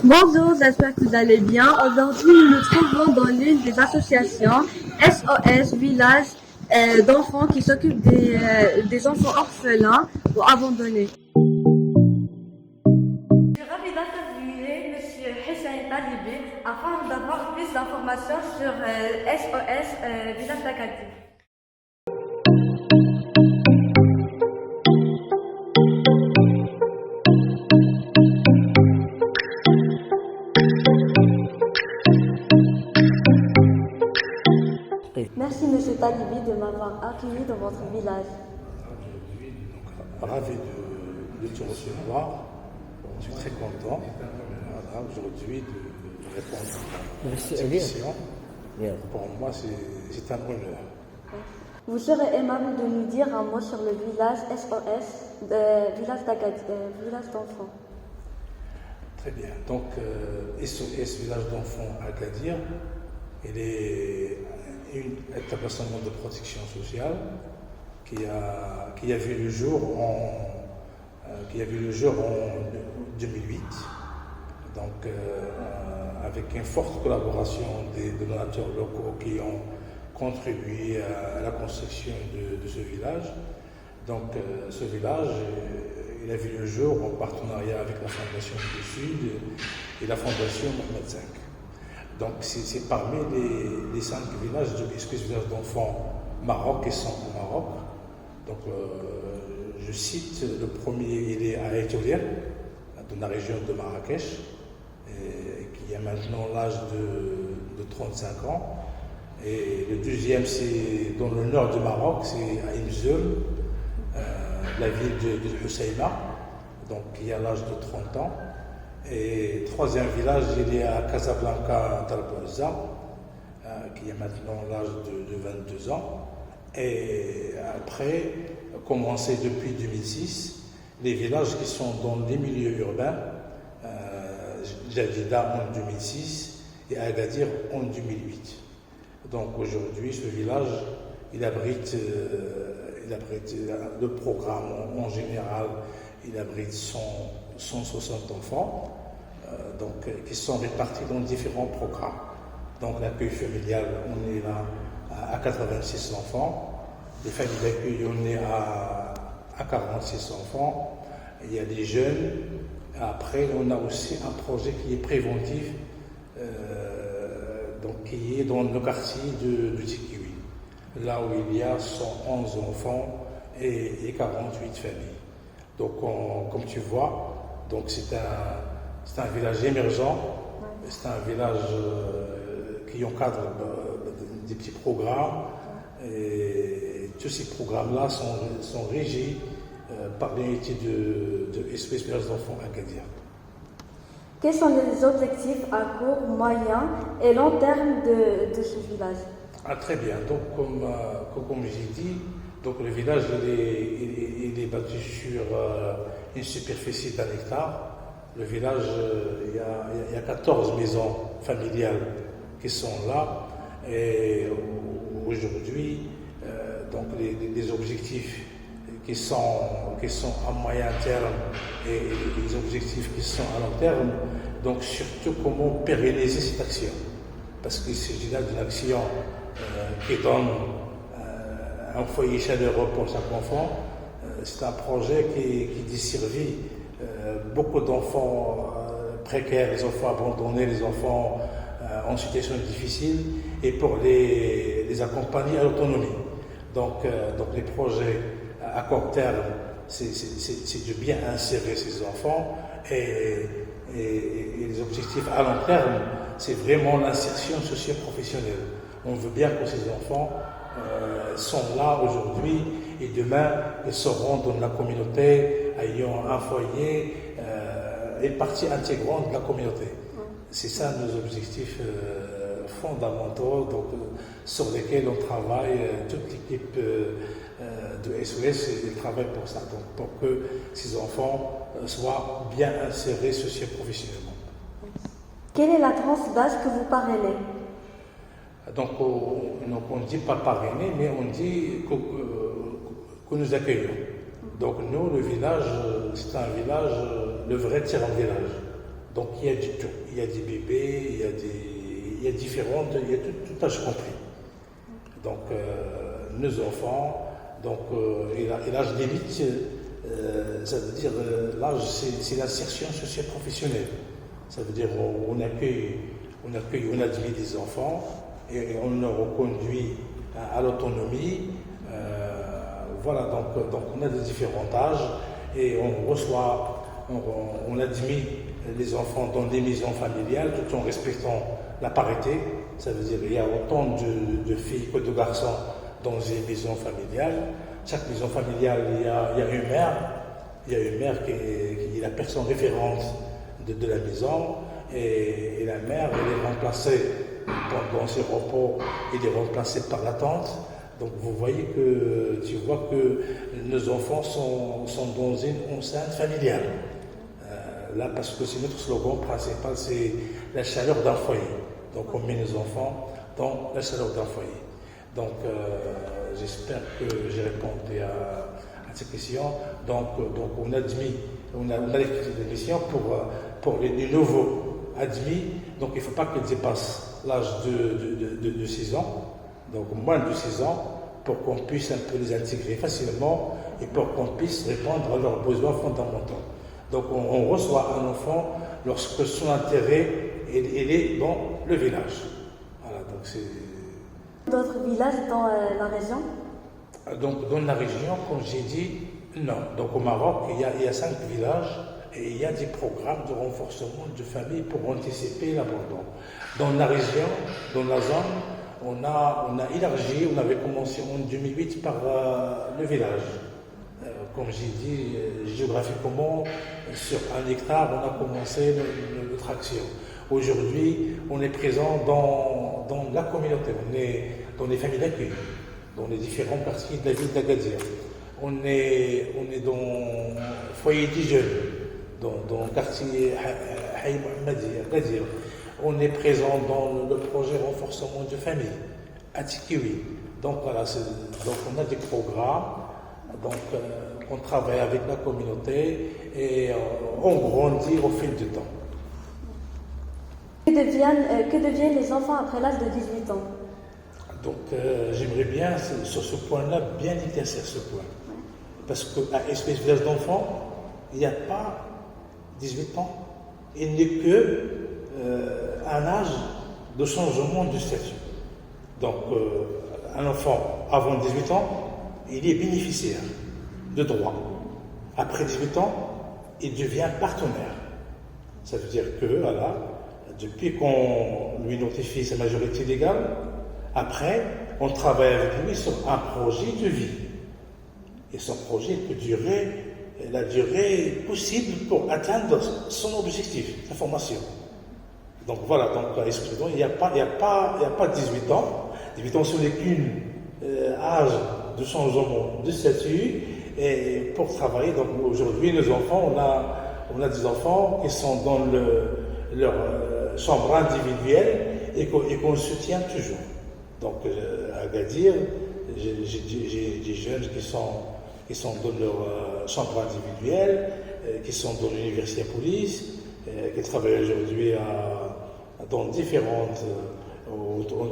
Bonjour, j'espère que vous allez bien. Aujourd'hui, nous nous trouvons dans l'une des associations SOS Village d'enfants qui s'occupent des enfants orphelins ou abandonnés. Je suis ravie d'interviewer M. Hussein Talibi afin d'avoir plus d'informations sur SOS Village d'Agadir. Merci M. Talibi de m'avoir accueilli dans votre village. Aujourd'hui, ravi de te recevoir. Je suis très content aujourd'hui de répondre à cette question. Pour moi, c'est un honneur. Vous serez aimable de nous dire un mot sur le village SOS, village d'enfants. Très bien. Donc, SOS Village d'enfants Agadir, il est un établissement de protection sociale qui a vu le jour en 2008. Donc, avec une forte collaboration des donateurs locaux qui ont contribué à la construction de ce village. Donc, ce village, il a vu le jour en partenariat avec la Fondation du Sud et la Fondation Mohamed V. Donc, c'est parmi les 5 villages de SOS Village d'enfants Maroc et centre Maroc. Donc, je cite le premier, il est à Etolia, dans la région de Marrakech, qui a maintenant l'âge de 35 ans. Et le deuxième, c'est dans le nord du Maroc, c'est à Imzul, la ville de Hoceima, donc qui a l'âge de 30 ans. Et le troisième village, il est à Casablanca, Talbouza, qui a maintenant l'âge de 22 ans. Et après, commencé depuis 2006, les villages qui sont dans les milieux urbains, Jadida en 2006 et Agadir en 2008. Donc aujourd'hui, ce village, il abrite le programme en général, il abrite 160 enfants, qui sont répartis dans différents programmes. Donc l'accueil familial, on est là à 86 enfants, les familles d'accueil, on est à 46 enfants, il y a des jeunes. Après, on a aussi un projet qui est préventif, qui est dans le quartier de Tikiwi, là où il y a 111 enfants et 48 familles. Donc, comme tu vois, donc c'est un village émergent, c'est un village qui encadre des petits programmes, et tous ces programmes-là sont régis par l'unité de SOS Village d'enfants Agadir. Quels sont les objectifs à court, moyen et long terme de ce village? Très bien. Donc, comme j'ai dit, donc le village il est bâti sur une superficie d'1 hectare. Le village, il y a 14 maisons familiales qui sont là. Et aujourd'hui, donc les objectifs qui sont à moyen terme et les objectifs qui sont à long terme, donc surtout comment pérenniser cette action. Parce qu'il s'agit là d'une action qui donne un foyer chaleureux pour chaque enfant. C'est un projet qui desservit beaucoup d'enfants précaires, les enfants abandonnés, les enfants en situation difficile, et pour les accompagner à l'autonomie. Donc les projets à court terme, c'est de bien insérer ces enfants, et les objectifs à long terme, c'est vraiment l'insertion socio-professionnelle. On veut bien que ces enfants sont là aujourd'hui et demain ils seront dans la communauté, ayant un foyer et partie intégrante de la communauté. C'est ça nos objectifs fondamentaux, donc, sur lesquels on travaille, toute l'équipe de SOS travaille pour ça, donc, pour que ces enfants soient bien insérés socio-professionnellement. Quelle est la tranche d'âge que vous parrainez? Donc on ne dit pas parrainer, mais on dit que nous accueillons. Donc nous, le village, c'est un village, le vrai tiers village. Donc il y a du tout. Il y a des bébés, il y a tout âge compris. Donc nos enfants, donc, et l'âge limite, ça veut dire l'âge, c'est l'insertion socio-professionnelle. Ça veut dire on admet des enfants et on les reconduit à l'autonomie. Voilà, donc on a des différents âges et on admet les enfants dans des maisons familiales tout en respectant la parité. Ça veut dire qu'il y a autant de filles que de garçons dans une maison familiale. Chaque maison familiale, il y a une mère. Il y a une mère qui est la personne référente de la maison. Et la mère, elle est remplacée pendant ses repos, elle est remplacée par la tante. Donc tu vois que nos enfants sont dans une enceinte familiale. Là, parce que c'est notre slogan principal, c'est la chaleur d'un foyer. Donc on met nos enfants dans la chaleur d'un foyer. Donc j'espère que j'ai répondu à ces questions. Donc on a les questions pour les nouveaux admis. Donc il ne faut pas qu'ils dépassent l'âge de 6 ans. Donc moins de 6 ans, pour qu'on puisse un peu les intégrer facilement et pour qu'on puisse répondre à leurs besoins fondamentaux. Donc on reçoit un enfant lorsque son intérêt est dans le village. Voilà, donc c'est... D'autres villages dans la région? Donc dans la région, comme j'ai dit, non. Donc au Maroc, il y a 5 villages et il y a des programmes de renforcement de familles pour anticiper l'abandon. Dans la région, dans la zone, on a élargi, on avait commencé en 2008 par le village. Comme j'ai dit, géographiquement, sur 1 hectare, on a commencé notre action. Aujourd'hui, on est présent dans la communauté, on est dans les familles d'accueil, dans les différents quartiers de la ville d'Agadir. On est dans le foyer des jeunes, dans le quartier Haï Mohammadi, Agadir. On est présent dans le projet renforcement de famille, à Tikiwi. Donc voilà, donc on a des programmes, donc on travaille avec la communauté et on grandit au fil du temps. Que deviennent les enfants après l'âge de 18 ans? Donc j'aimerais bien, sur ce point-là, bien éclaircir ce point. Parce qu'à SOS Village d'enfants, il n'y a pas 18 ans, il n'est que un âge de changement de statut. Donc, un enfant avant 18 ans, il est bénéficiaire de droits. Après 18 ans, il devient partenaire. Ça veut dire que, voilà, depuis qu'on lui notifie sa majorité légale, après, on travaille avec lui sur un projet de vie. Et son projet peut durer la durée possible pour atteindre son objectif, sa formation. Donc voilà, il n'y a pas 18 ans. 18 ans, ce n'est qu'un âge de changement de statut et pour travailler. Donc aujourd'hui, nos enfants, on a des enfants qui sont dans leur chambre individuelle et qu'on soutient toujours. Donc à Agadir, j'ai des jeunes qui sont dans leur chambre individuelle, qui sont dans l'université à police, qui travaillent aujourd'hui dans différentes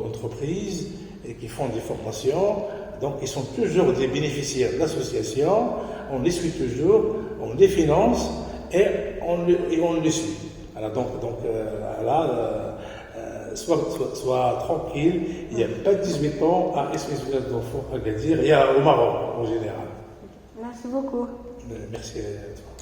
entreprises et qui font des formations. Donc, ils sont toujours des bénéficiaires de l'association. On les suit toujours, on les finance et on les suit. Alors, sois tranquille. Il n'y a pas de 18 ans à SOS Village d'enfants à Agadir. Il y a au Maroc en général. Merci beaucoup. Merci à toi.